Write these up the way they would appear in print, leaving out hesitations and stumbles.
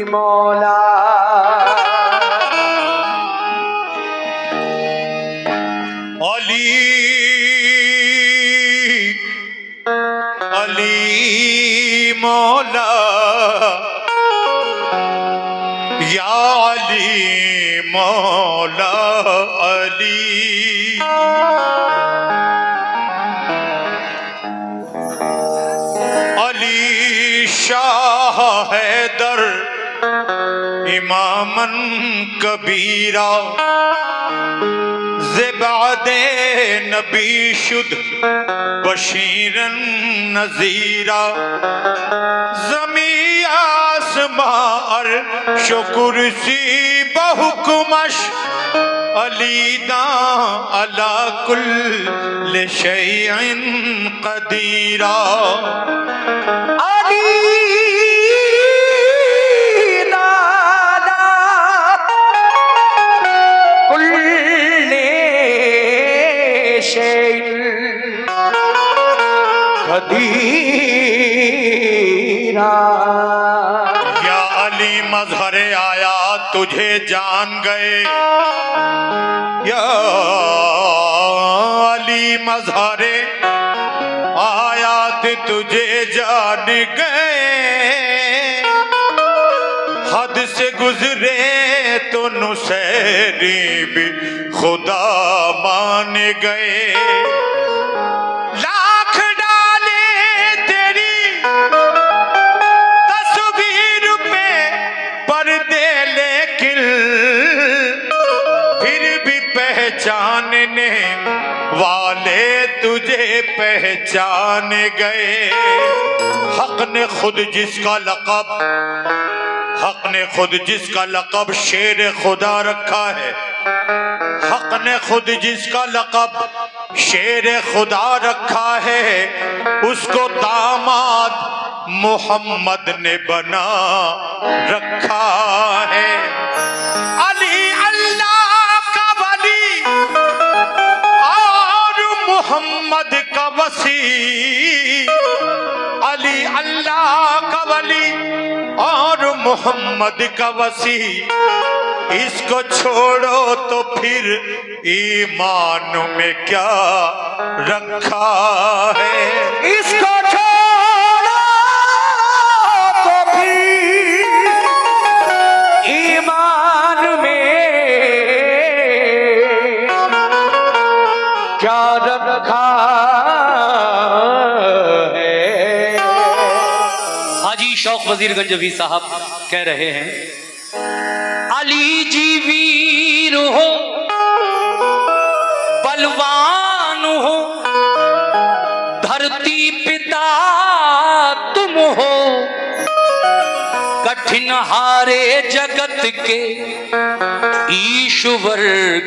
मौला अली अली मौला या अली मौला अली अली शाह हैदर इमामन कबीरा ज़िबादे नबी शुद बशीरन नज़ीरा ज़मी आसमां अर्श कुर्सी बहुकुमश अलीदा अला कुल्ल शैइन क़दीरा या अली मज़हरे आया तुझे जान गए या अली मज़हरे आयात तुझे जान गए हद से गुजरे तो नुसैरी भी खुदा मान गए पहचानने वाले तुझे पहचान गए हक ने खुद जिसका लक़ब शेर खुदा रखा है हक ने खुद जिसका लक़ब शेर खुदा रखा है उसको दामाद मोहम्मद ने बना रखा है अली अल्लाह मोहम्मद का वसी अली अल्लाह का वली और मोहम्मद का वसी इसको छोड़ो तो फिर ईमान में क्या रखा है इसको छोड़ो तो फिर ईमान में क्या रखा है। हाजी शौक वजीर गंजवी साहब कह रहे हैं अली जी वीर हो बलवान हो धरती पिता तुम हो कठिन हारे जगत के ईश्वर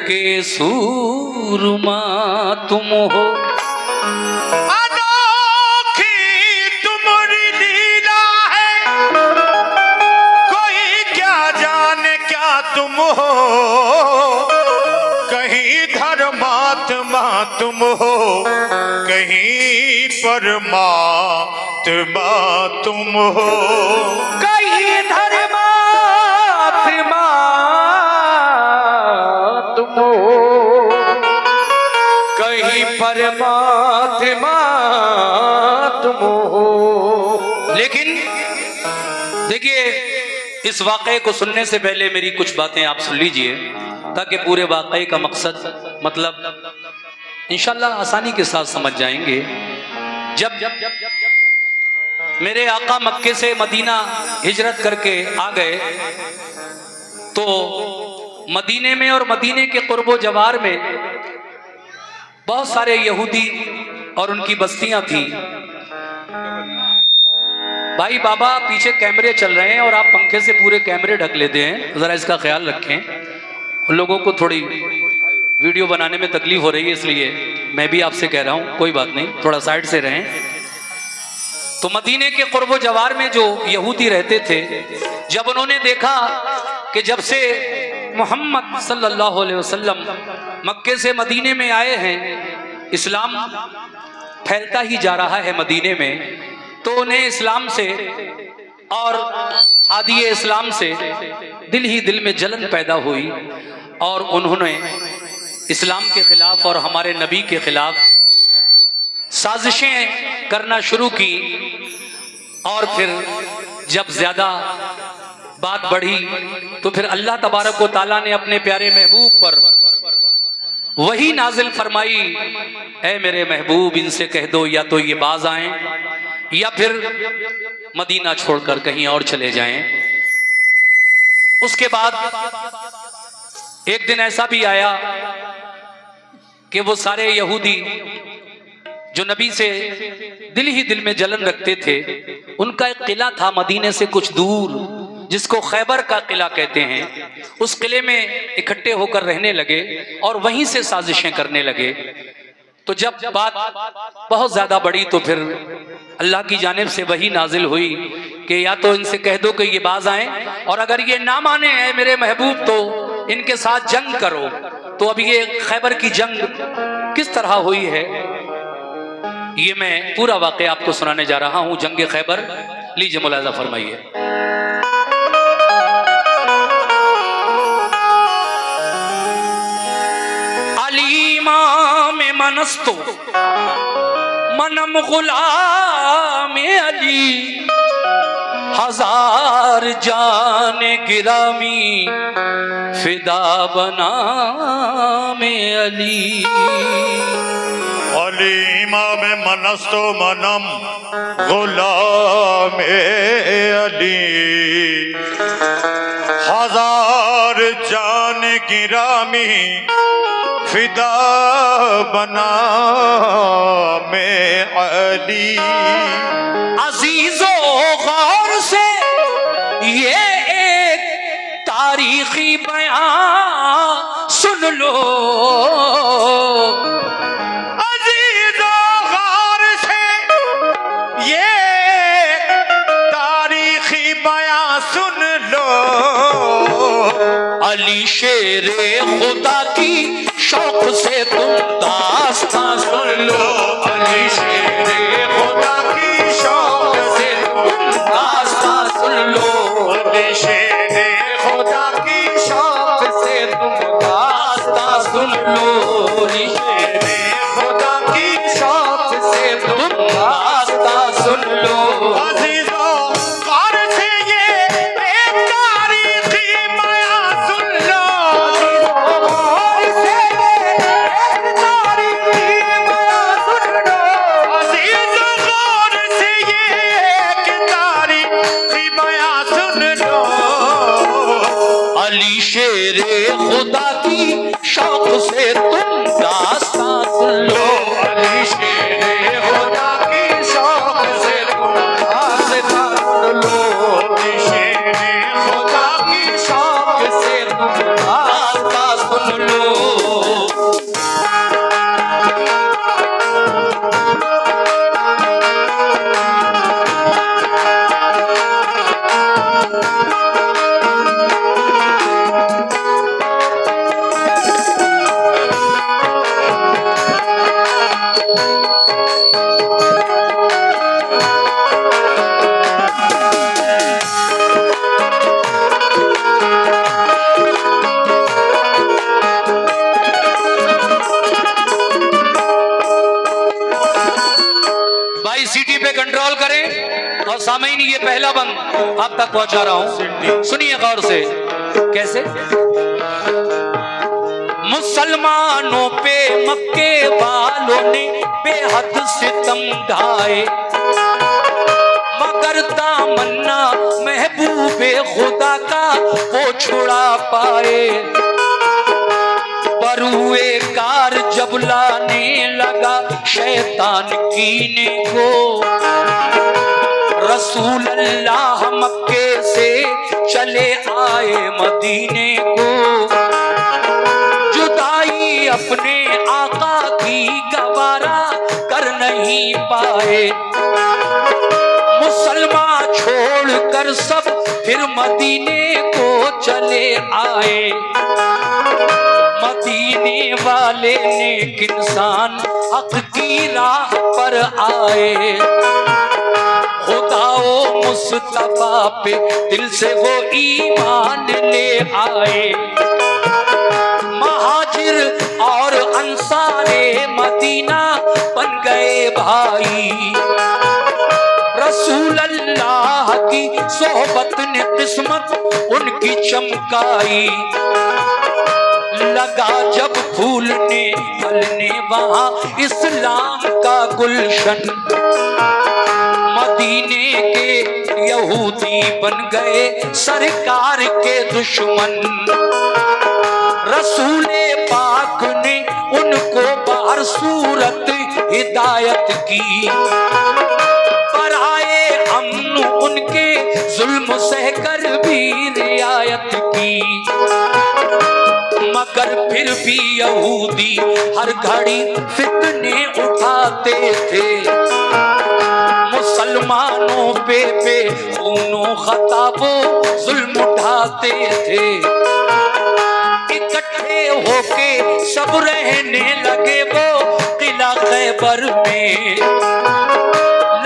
के सूरमा तुम हो अनोखी तुम्हारी लीला है कोई क्या जाने क्या तुम हो कहीं धर्मात्मा तुम हो कहीं परमात्मा तुम हो कहीं धर्मात्मा तुम हो कहीं परमात्मा तुम हो। लेकिन देखिए इस वाक़े को सुनने से पहले मेरी कुछ बातें आप सुन लीजिए ताकि पूरे वाक़े का मकसद मतलब इंशाल्लाह आसानी के साथ समझ जाएंगे। जब मेरे आका मक्के से मदीना हिजरत करके आ गए तो मदीने में और मदीने के कुर्बो जवार में बहुत सारे यहूदी और उनकी बस्तियां थी। भाई बाबा पीछे कैमरे चल रहे हैं और आप पंखे से पूरे कैमरे ढक लेते हैं, जरा इसका ख्याल रखें। उन लोगों को थोड़ी वीडियो बनाने में तकलीफ हो रही है इसलिए मैं भी आपसे कह रहा हूं कोई बात नहीं, थोड़ा साइड से रहें। तो मदीने के कुर्बो जवार में जो यहूदी रहते थे, जब उन्होंने देखा कि जब से मोहम्मद सल्लल्लाहु अलैहि वसल्लम मक्के से मदीने में आए हैं, इस्लाम फैलता ही जा रहा है मदीने में, तो उन्हें इस्लाम से और हादिए इस्लाम से दिल ही दिल में जलन पैदा हुई और उन्होंने इस्लाम के खिलाफ और हमारे नबी के खिलाफ साजिशें करना शुरू की। और फिर जब ज्यादा बात बढ़ी तो फिर अल्लाह तबारक व तआला ने अपने प्यारे महबूब पर वही नाजिल फरमाई, ऐ मेरे महबूब इनसे कह दो या तो ये बाज आएं या फिर मदीना छोड़कर कहीं और चले जाएं। उसके बाद एक दिन ऐसा भी आया कि वो सारे यहूदी जो नबी से दिल ही दिल में जलन रखते थे, उनका एक किला था मदीने से कुछ दूर जिसको खैबर का किला कहते हैं, उस किले में इकट्ठे होकर रहने लगे और वहीं से साजिशें करने लगे। तो जब बात बहुत ज्यादा बढ़ी तो फिर अल्लाह की जानिब से वही नाजिल हुई कि या तो इनसे कह दो कि ये बाज आए, और अगर ये ना माने हैं मेरे महबूब तो इनके साथ जंग करो। तो अब ये खैबर की जंग किस तरह हुई है ये मैं पूरा वाक़या आपको सुनाने जा रहा हूं। जंग खैबर, लीजिए मुलाज़ा फरमाइए। अलीमा में मनस्तो मनम गुलाम अली, हजार जान गिरामी फिदा बना में अली। अलीमा में मनस्तो मनम गुलाम अली, हजार जान गिरामी फिदा बना में अली। अजीजो गौर से ये एक तारीखी बयान सुन लो, अजीजो गौर से ये तारीखी बयान सुन लो। अली शेरे खुदा की शौक से तुम दास्तां सुन लो, अली शेरे खुदा की शौक से तुम दास्तां सुन लो, अली शेरे खुदा की शौक से तुम दास्तां सुन लो, अली शेरे खुदा की शौक से तुम दास्तां सुन लो। अजीजों गौर से ये एक तारीखी बयान सुन लो, गौर से एक तारीखी बयान सुन लो। अजीजों गौर से ये एक तारीखी बयान सुन लो। अली शेरे खुदा की शौक से तुम दास्तां सुन लो, अली शेरे खुदा की शौक से तुम दास्तां सुन लो, अली शेरे खुदा की शौक से तुम दास्तां सुन लो। भाई सीटी पे कंट्रोल करें और सामईन ये पहला बंद आप तक पहुंचा रहा हूं, सुनिए गौर से। कैसे मुसलमानों पे मक्के वालों ने बेहद सितम ढाए, मगर तमन्ना महबूबे खुदा का वो छुड़ा पाए। बरुए कार जब लाने लगा शैतान कीने को, रसूल अल्लाह मक्के से चले आए मदीने को। जुदाई अपने आका की गवारा कर नहीं पाए, मुसलमान छोड़कर सब फिर मदीने को चले आए। मदीने वाले नेक इंसान हक की राह पर आए, खुदाओ मुस्तफा पे दिल से वो ईमान ले आए। महाजिर और अंसारे मदीना बन गए भाई। रसूल अल्लाह की सोहबत ने किस्मत उनकी चमकाई। लगा जब फूलने फलने वहां इस्लाम का गुलशन। मदीने के यहूदी बन गए सरकार के दुश्मन। रसूले पाक ने उनको बाहर सूरत हिदायत की। पर आए अमन उनके जुल्म सहकर भी रियायत की। मगर फिर भी यहूदी हर घड़ी फितने उठाते थे। मुसलमानों पे खूनो खताबो जुल्म उठाते थे। इकट्ठे होके सब रहने लगे वो किला खैबर में।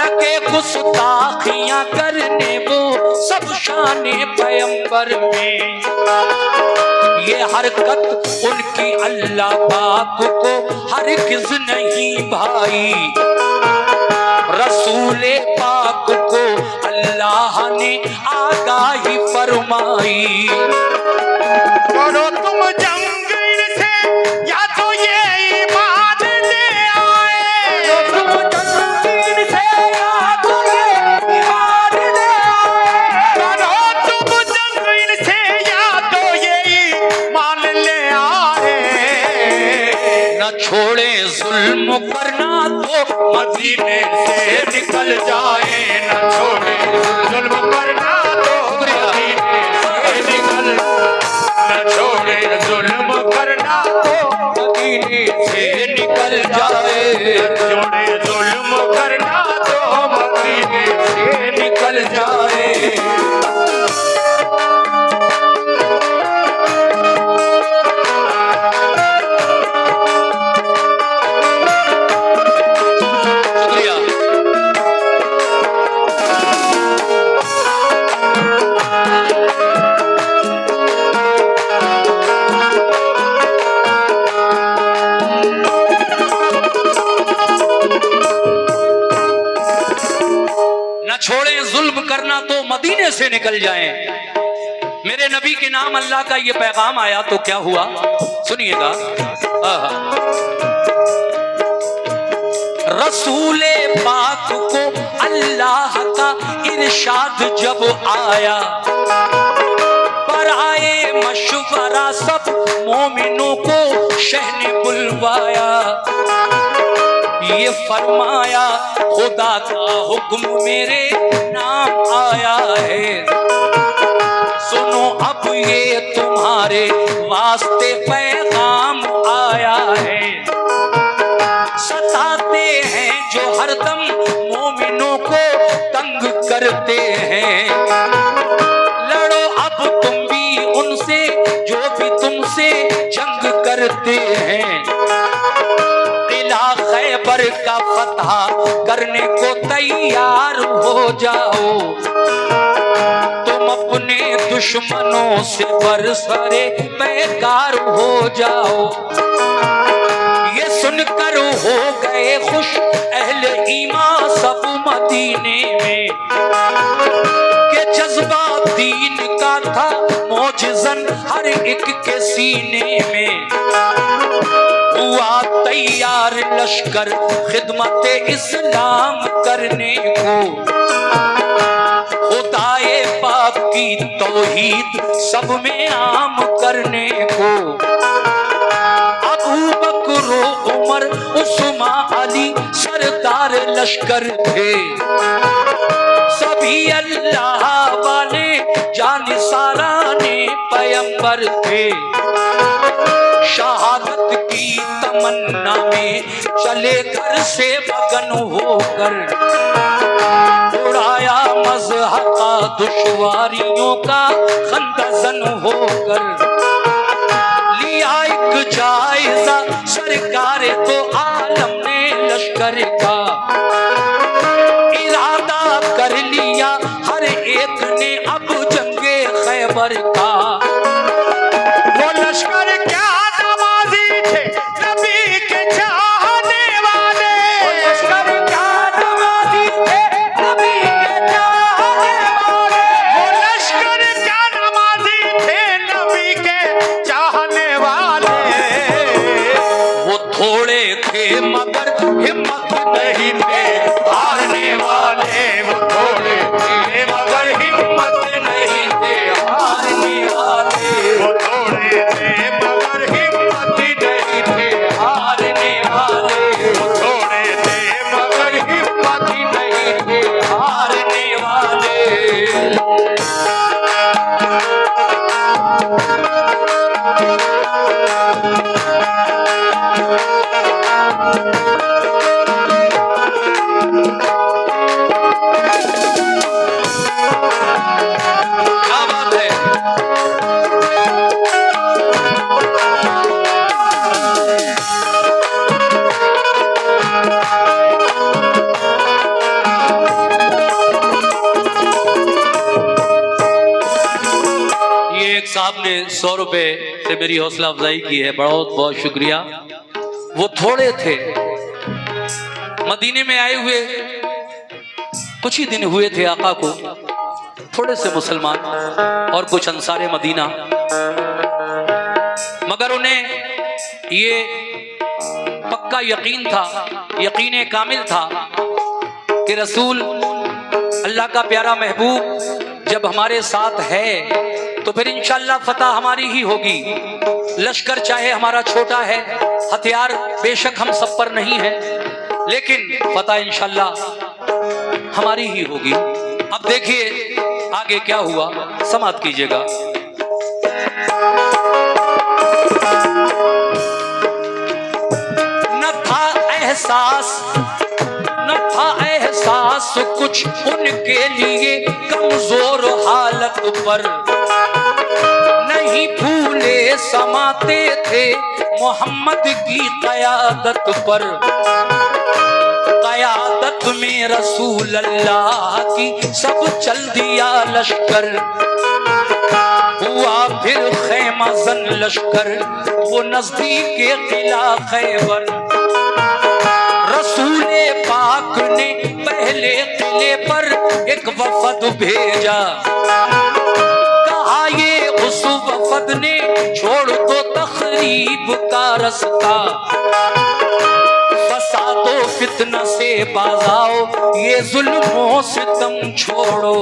लगे गुस्ताखियां करने वो सब शाने पैगंबर में। ये हरकत उनकी अल्लाह पाक को हरगिज़ नहीं भाई। रसूले पाक को अल्लाह ने आगाही फरमाई। करो तुम जंग इनसे या तो ये ईमान ले आए। तुम जंग इनसे या तो ये ईमान ले आए। करो तुम जंग इनसे या तो ये ईमान ले आए। न छोड़े जुल्म करना तो मदीने से निकल जाए। न छोड़े जुल्म करना तो मदीने से निकल। न छोड़े जुल्म करना तो मदीने से निकल जाए। न छोड़े जुल्म करना तो मदीने से निकल जाए। शुक्रिया। न छोड़े जुल्म करना तो मदीने से निकल जाएं। मेरे नबी के नाम अल्लाह का ये पैगाम आया तो क्या हुआ, सुनिएगा। रसूले पाक को अल्लाह का इरशाद जब आया। पर आए मशवरा सब मोमिनों को शह ने बुलवाया। ये फरमाया खुदा का हुक्म मेरे नाम आया है। सुनो अब ये तुम्हारे वास्ते पैगाम आया है। सताते हैं जो हरदम मोमिनों को तंग करते हैं। लड़ो अब तुम भी उनसे जो भी तुमसे जंग करते हैं। खैबर का फतह करने को तैयार हो जाओ। तुम अपने दुश्मनों से बरसरे बेकार हो जाओ। ये सुनकर हो गए खुश अहले ईमान सब मदीने में। के जज्बा दीन का था मौजज़न हर एक के सीने में। हुआ तैयार लश्कर खिदमत इस्लाम करने को। खुदाए पाक की तौहीद सब में आम करने को। अबू बकर उमर उस्मान अली सरदार लश्कर थे। सभी अल्लाह वाले जानिसाराने पैगंबर थे। शहादत की तमन्ना में चले घर से मगन होकर। उड़ाया मज़हक़ा दुश्वारियों का खंदज़न होकर। लिया एक जायजा सरकार तो आलम ने लश्कर का। इरादा कर लिया हर देखें अब जंगे खैबर का। वो लश्कर क्या नमाजी थे नबी के चाहने वाले। वो लश्कर क्या नमाजी थे नबी के चाहने वाले। वो लश्कर क्या नमाजी थे नबी के चाहने वाले। वो थोड़े थे मगर हिम्मत नहीं थे हारने वाले। वो थोड़े थे मगर हिम्मत नहीं थे हारने वाले। वो थोड़े थे मगर हिम्मत नहीं थे हारने वाले। वो थोड़े थे मगर हिम्मत नहीं थे हारने वाले। क्या बात है। ये एक साहब ने 100 रुपए से मेरी हौसला अफजाई की है, बहुत बहुत शुक्रिया। वो थोड़े थे, मदीने में आए हुए कुछ ही दिन हुए थे आका को, थोड़े से मुसलमान और कुछ अंसारे मदीना, मगर उन्हें ये पक्का यकीन था, यकीन कामिल था कि रसूल अल्लाह का प्यारा महबूब जब हमारे साथ है तो फिर इंशाअल्लाह फतह हमारी ही होगी। लश्कर चाहे हमारा छोटा है, हथियार बेशक हम सब पर नहीं है, लेकिन फतह इंशाअल्लाह हमारी ही होगी। अब देखिए आगे क्या हुआ, समाप्त कीजिएगा। न था एहसास कुछ उनके लिए कमजोर हालत पर, नहीं भूले समाते थे मोहम्मद की क़यादत पर। क़यादत में रसूल अल्लाह की सब चल दिया लश्कर, हुआ फिर खैमा जन लश्कर वो नजदीक के किला खैबर। रसूले पाक ने पहले किले पर एक वफद भेजा, कहा ये उस वफद ने छोड़ दो तखरीब का रास्ता, फसादो फितना से बाजाओ ये जुल्मों से तुम छोड़ो,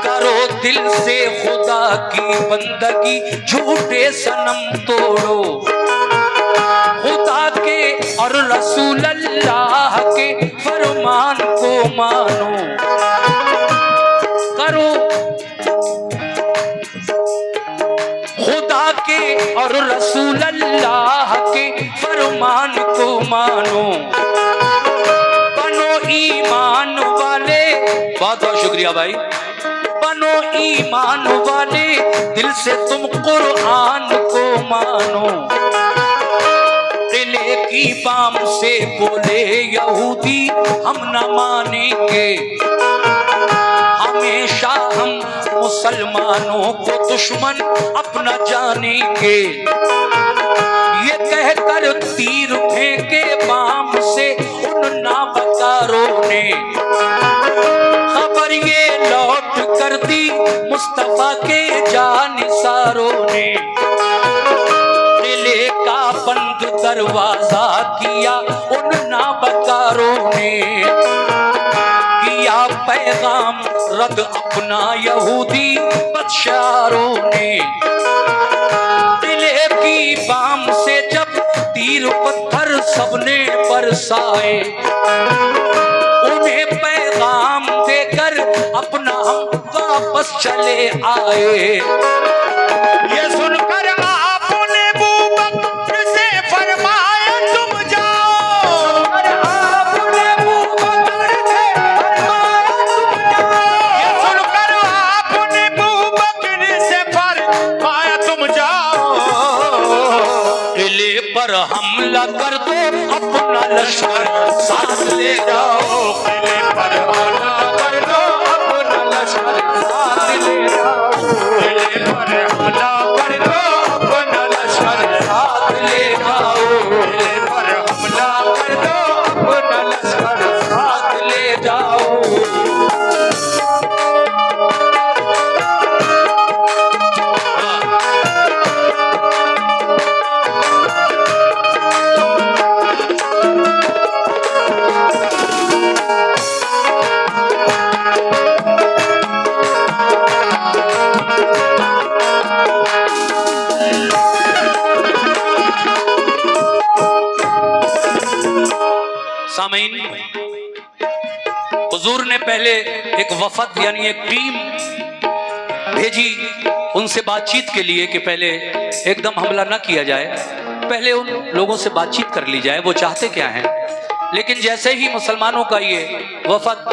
करो दिल से खुदा की बंदगी झूठे सनम तोड़ो, खुदा के और रसूल अल्लाह के फरमान को मानो, करो खुदा के और रसूल अल्लाह के फरमान को मानो, बनो ईमान वाले। बहुत बहुत शुक्रिया भाई। बनो ईमान वाले दिल से तुम कुरान को मानो, किले की बाम से बोले यहूदी हम न मानेंगे, हमेशा हम मुसलमानों को दुश्मन अपना जानेंगे। ये कहकर तीर फेंके बाम से उन नाबकारों ने, खबर ये लौट कर दी मुस्तफा के जानिसारों ने। किले का बंद दरवाजा किया उन नाबकारों ने, किया पैगाम रद्द अपना यहूदी बदशारों ने। किले की बाम से जब तीर पत्थर सबने बरसाए, उन्हें पैगाम देकर अपना हम वापस चले आए। ये सुनकर आपने अबू बकर से फरमाया तुम जाओ, आपने अबू बकर से फरमाया तुम जाओ। ये सुनकर आपने अबू बकर से फरमाया तुम जाओ। किले पर हमला कर दो अपना लश्कर साथ ले जाओ, किले पर हमला कर दो अपना लश्कर पहले एक वफद यानी एक टीम भेजी उनसे बातचीत के लिए कि पहले एकदम हमला न किया जाए, पहले उन लोगों से बातचीत कर ली जाए, वो चाहते क्या हैं। लेकिन जैसे ही मुसलमानों का ये वफद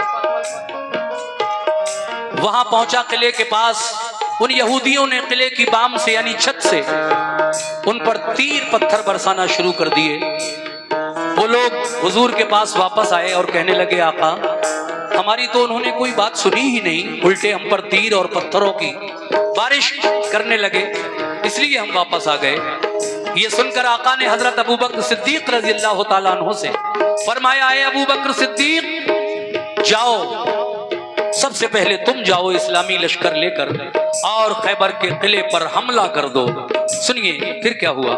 वहां पहुंचा किले के पास, उन यहूदियों ने किले की बाम से यानी छत से उन पर तीर पत्थर बरसाना शुरू कर दिए। वो लोग हुजूर के पास वापस आए और कहने लगे, आका हमारी तो उन्होंने कोई बात सुनी ही नहीं, उल्टे हम पर तीर और पत्थरों की बारिश करने लगे, इसलिए हम वापस आ गए। ये सुनकर आका ने हजरत अबू बकर सिद्दीक रज़ी अल्लाह तआला अन्हु से फरमाया, है अबू बकर सिद्दीक जाओ, सबसे पहले तुम जाओ इस्लामी लश्कर लेकर और खैबर के किले पर हमला कर दो। सुनिए फिर क्या हुआ।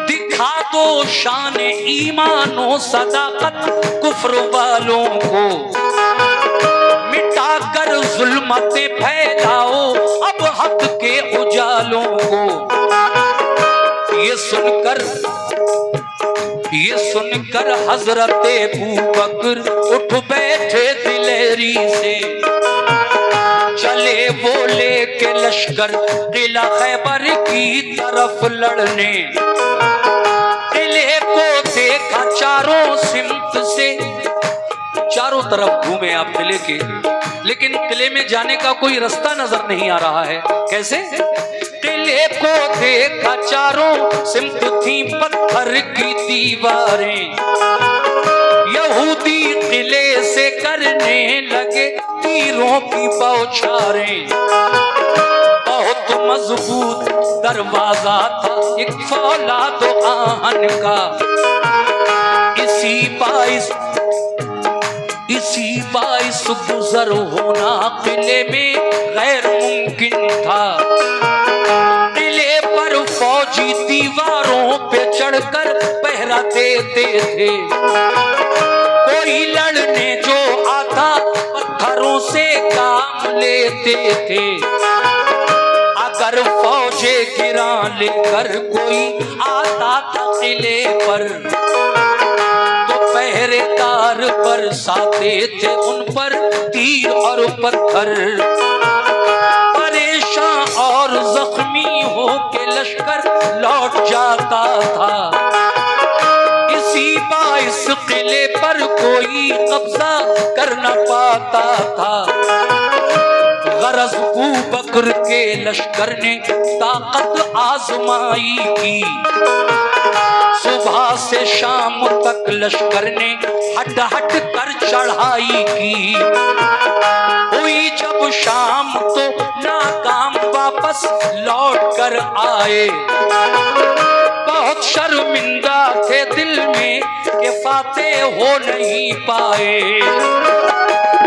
दिखा दो शान ईमानो सदाकत कुफ्र वालों को, मिटाकर जुल्मतें फैलाओ अब हक के उजालों को। ये सुनकर हजरत अबू बकर उठ बैठे दिलेरी से, चले बोले के लश्कर किला खैबर की तरफ लड़ने। किले को देखा चारों सिमत से, चारों तरफ घूमे आप किले के, लेकिन किले में जाने का कोई रास्ता नजर नहीं आ रहा है। कैसे? किले को देखा चारों सिमत थी पत्थर की दीवारें, यहूदी किले से करने लगे तीरों की बौछारें। बहुत मजबूत दरवाजा था एक फौलाद आहन का, इसी बाइस गुजर होना किले में गैर मुमकिन था। किले पर फौजी दीवारों पे चढ़कर पहरा देते थे, कोई लड़ने जो आता पत्थरों से काम लेते थे। अगर फौजे गिरा लेकर कोई आता था किले पर, पहरेदार बरसाते थे उन पर तीर और पत्थर। परेशान और जख्मी हो के लश्कर लौट जाता था, इसी बाइस किले पर कोई कब्जा कर न पाता था। गरज अबू बकर के लश्कर ने ताकत आजमाई की, सुबह से शाम तक लश्कर ने हट हट कर चढ़ाई की। हुई जब शाम तो नाकाम वापस लौट कर आए, बहुत शर्मिंदा थे दिल में कि फातेह हो नहीं पाए।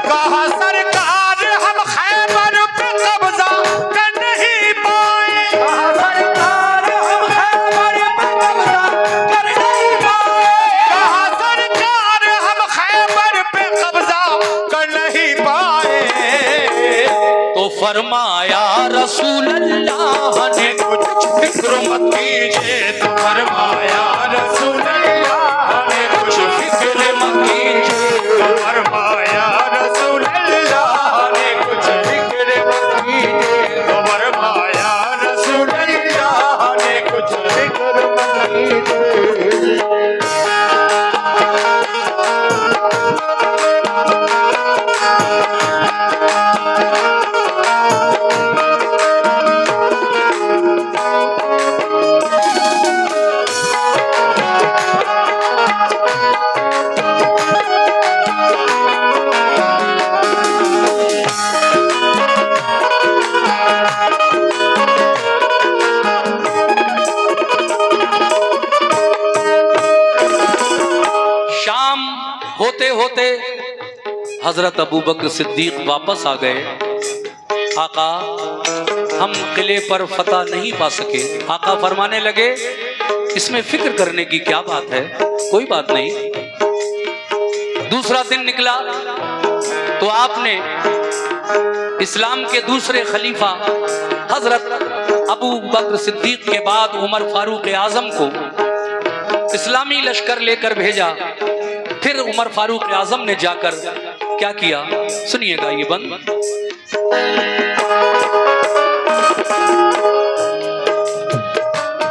कहा सरकार हम खैबर पे कब्जा कर नहीं पाए, कहा सरकार हम खैबर पे कब्जा कर नहीं पाए, कहा सरकार हम खैबर पे कब्जा कर नहीं पाए। तो फरमाया रसूल अल्लाह ने कुछ फिक्र मत कीजिए, तो फरमाया रसूल अल्लाह ने कुछ फिक्र मत कीजिए, तो फरमाया रसूल अल्लाह ने कुछ फिक्र मत कीजिए, तो फरमाया रसूल अल्लाह ने कुछ फिक्र मत कीजिए। होते होते हजरत अबू बकर सिद्दीक वापस आ गए। आका हम किले पर फतह नहीं पा सके। आका फरमाने लगे इसमें फिक्र करने की क्या बात है, कोई बात नहीं। दूसरा दिन निकला तो आपने इस्लाम के दूसरे खलीफा हजरत अबू बकर सिद्दीक के बाद उमर फारूक आजम को इस्लामी लश्कर लेकर भेजा। फिर उमर फारूक आजम ने जाकर क्या किया, सुनिएगा ये बंद।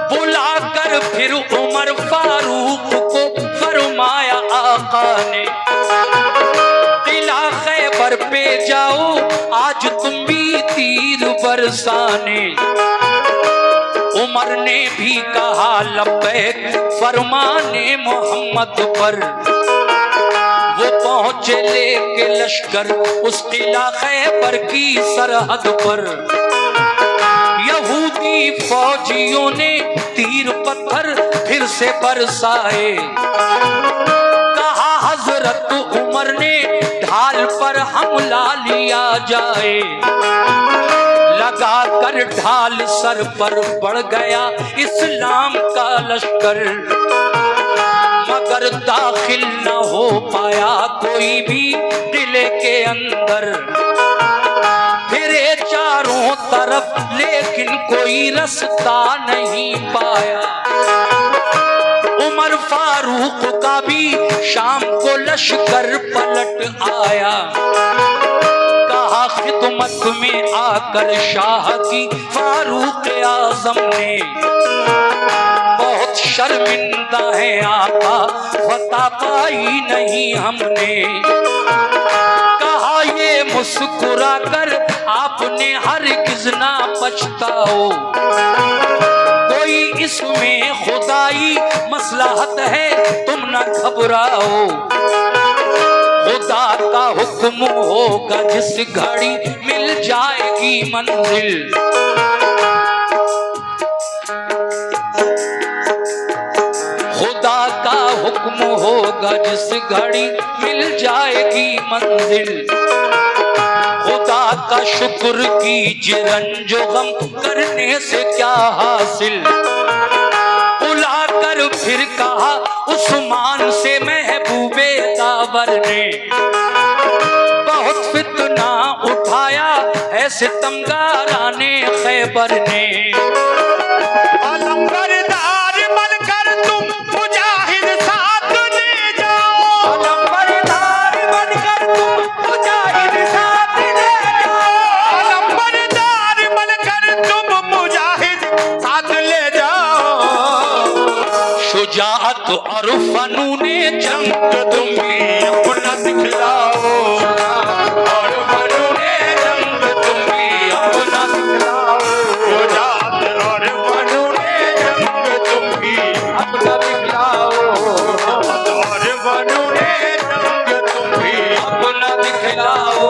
बुलाकर फिर उमर फारूक को फरमाया आका ने, किला खैबर पे जाओ आज तुम भी तीर बरसाने। उमर ने भी कहा लब्बैक फरमाने मोहम्मद पर। वो पहुंचे लेके लश्कर उस किला खैबर की सरहद पर। यहूदी फौजियों ने तीर पत्थर फिर से बरसाए। कहा हजरत उमर ने ढाल पर हमला लिया जाए। लगा कर ढाल सर पर बढ़ गया इस्लाम का लश्कर, मगर दाखिल न हो पाया कोई भी किले के अंदर। फिरे चारों तरफ लेकिन कोई रास्ता नहीं पाया। उमर फारूक का भी शाम को लश्कर पलट आया। कहा खिदमत में आकर शाह की फारूक आजम ने, बहुत शर्मिंदा है आका फतह पाई नहीं हमने। कहा ये मुस्कुरा कर आपने हरगिज़ ना पछताओ, कोई इसमें खुदाई मसलहत है तुम न घबराओ। खुदा का हुक्म होगा जिस घड़ी मिल जाएगी मंजिल। खुदा का हुक्म होगा जिस घड़ी मिल जाएगी मंजिल। खुदा का शुक्र कीजिए रंजो गम करने से क्या हासिल। बुलाकर फिर कहा उस्मान से महबूबे दावर ने, बहुत फितना उठाया है सितमगाराने खैबर ने। अलंबरदार बनकर तुम मुजाहिद साथ ले जाओ। अलंबरदार बनकर तुम मुजाहिद साथ ले जाओ। अलंबरदार बनकर तुम मुजाहिद साथ ले जाओ। शुजाअत और फनूने जंग तुम भी अपना दिखलाओ। और फनूने जंग तुम भी अपना दिखलाओ। शुजाअत और फनूने जंग तुम भी अपना दिखलाओ। और फनूने जंग तुम भी अपना दिखलाओ।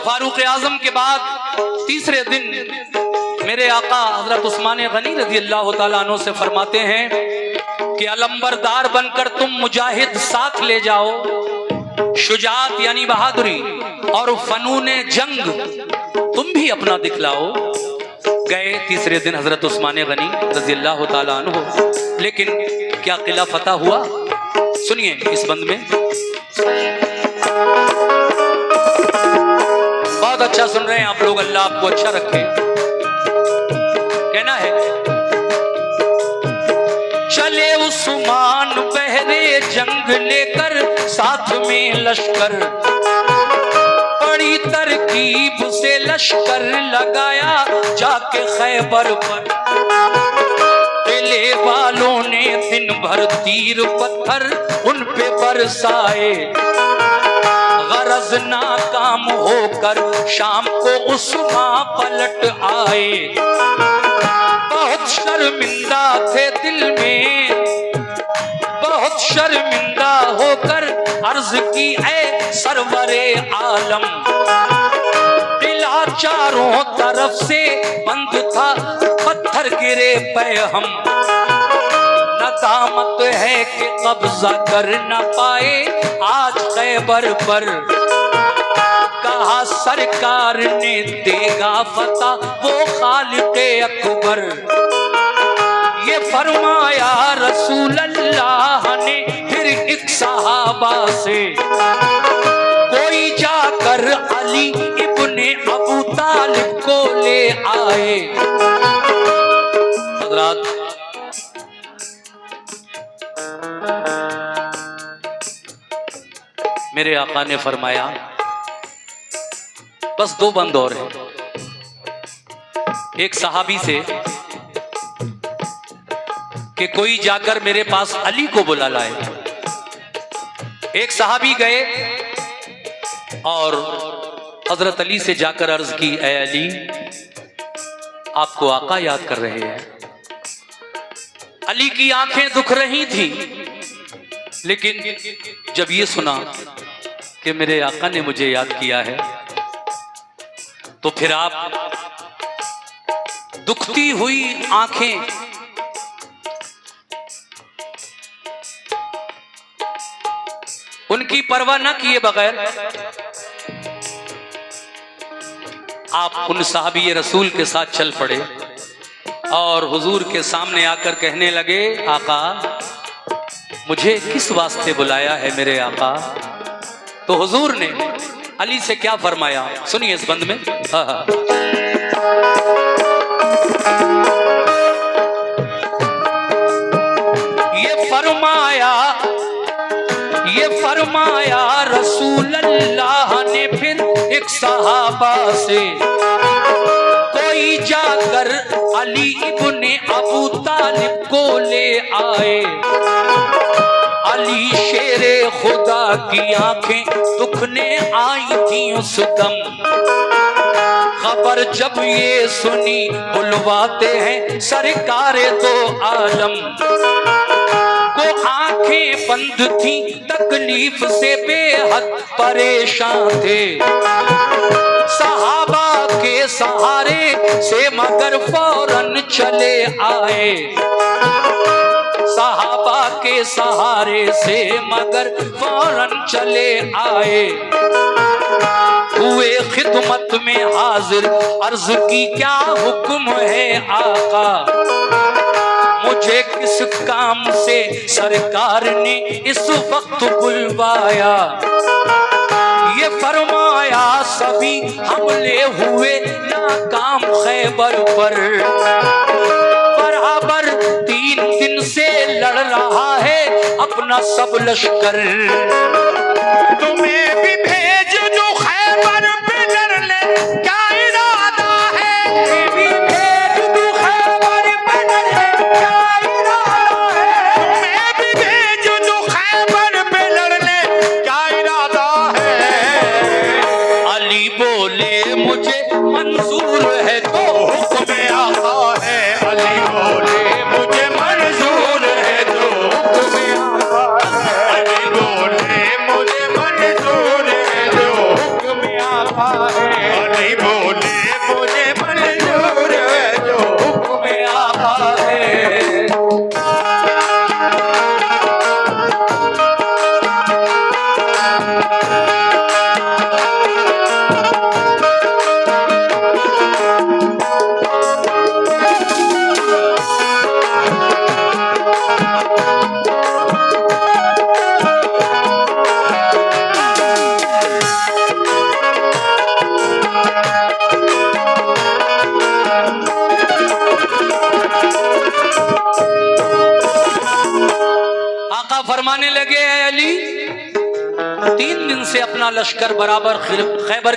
फारूक आजम के बाद तीसरे दिन मेरे आका हजरत उस्मान गनी रजी अल्लाह तआला अन्हु से फरमाते हैं कि अलंबरदार बनकर तुम मुजाहिद साथ ले जाओ। शुजात यानी बहादुरी और फनूने जंग तुम भी अपना दिखलाओ। गए तीसरे दिन हजरत उस्मान गनी रजी अल्लाह तआला अन्हु, लेकिन क्या किला फतह हुआ? सुनिए इस बंद में। बहुत अच्छा सुन रहे हैं आप लोग, अल्लाह आपको अच्छा रखे। कहना है चले उस्मान पहरे जंग लेकर साथ में लश्कर। बड़ी तरकीब से लश्कर लगाया जाके खैबर पर। किले वालों ने दिन भर तीर पत्थर उन पे बरसाए। गरज नाकाम होकर शाम को उस्मान पलट आए। बहुत शर्मिंदा थे दिल में, बहुत शर्मिंदा होकर अर्ज की ऐ सरवरे आलम। किला चारों तरफ से बंद था, पत्थर गिरे पे हम। न अलामत है कि कब्जा कर न पाए आज खैबर पर। कहा सरकार ने देगा फतह वो खालिक़े अकबर। ये फरमाया रसूल अल्लाह ने फिर एक सहाबा से, कोई जाकर अली इब्ने अबू तालिब को ले आए। हज़रात, मेरे आका ने फरमाया बस 2 बंद और हैं। एक सहाबी से कि कोई जाकर मेरे पास अली को बुला लाए। एक सहाबी गए और हजरत अली से जाकर अर्ज की, ऐ अली, आपको आका याद कर रहे हैं। अली की आंखें दुख रही थी, लेकिन जब ये सुना कि मेरे आका ने मुझे याद किया है, तो फिर आप दुखती हुई आंखें उनकी परवाह न किए बगैर आप उन साहबी रसूल के साथ चल पड़े और हुजूर के सामने आकर कहने लगे, आका, मुझे किस वास्ते बुलाया है मेरे आका? तो हुजूर ने अली से क्या फरमाया, सुनिए इस बंद में। ये फरमाया रसूल अल्लाह ने फिर एक सहाबा से, कोई जाकर अली इब्ने अबू तालिब को ले आए। अली शेरे खुदा की आंखें दुखने आई थी उस दम। खबर जब ये सुनी बुलवाते हैं सरकारे दो आलम। वो आंखें बंद थी तकलीफ से बेहद परेशान थे। सहाबा के सहारे से मगर फौरन चले आए। सहाबा के सहारे से मगर फौरन चले आए। हुए खिदमत में हाजिर, अर्ज की क्या हुक्म है आका? मुझे किस काम से सरकार ने इस वक्त बुलवाया? ये फरमाया सभी हमले हुए नाकाम खैबर पर। बराबर 3 दिन से लड़ रहा है अपना सब लश्कर। तुम्हें भी भेज दो खैबर पे लड़ने, क्या इरादा है? भी भेज दूं खैबर पे लड़ने, क्या इरादा है? तुम्हें भी भेज दो खैबर पे लड़ने, क्या इरादा है? अली बोले मुझे मंजूर है तो हुक्म आका है। अली बोले मुझे मंजूर है तो हुक्म आका है। अली बोले मुझे मंजूर है तो हुक्म आका है। अली बोले मुझे मंजूर है तो हुक्म आका है। आका फरमाने लगे, ऐ अली, 3 दिन से अपना लश्कर बराबर खैबर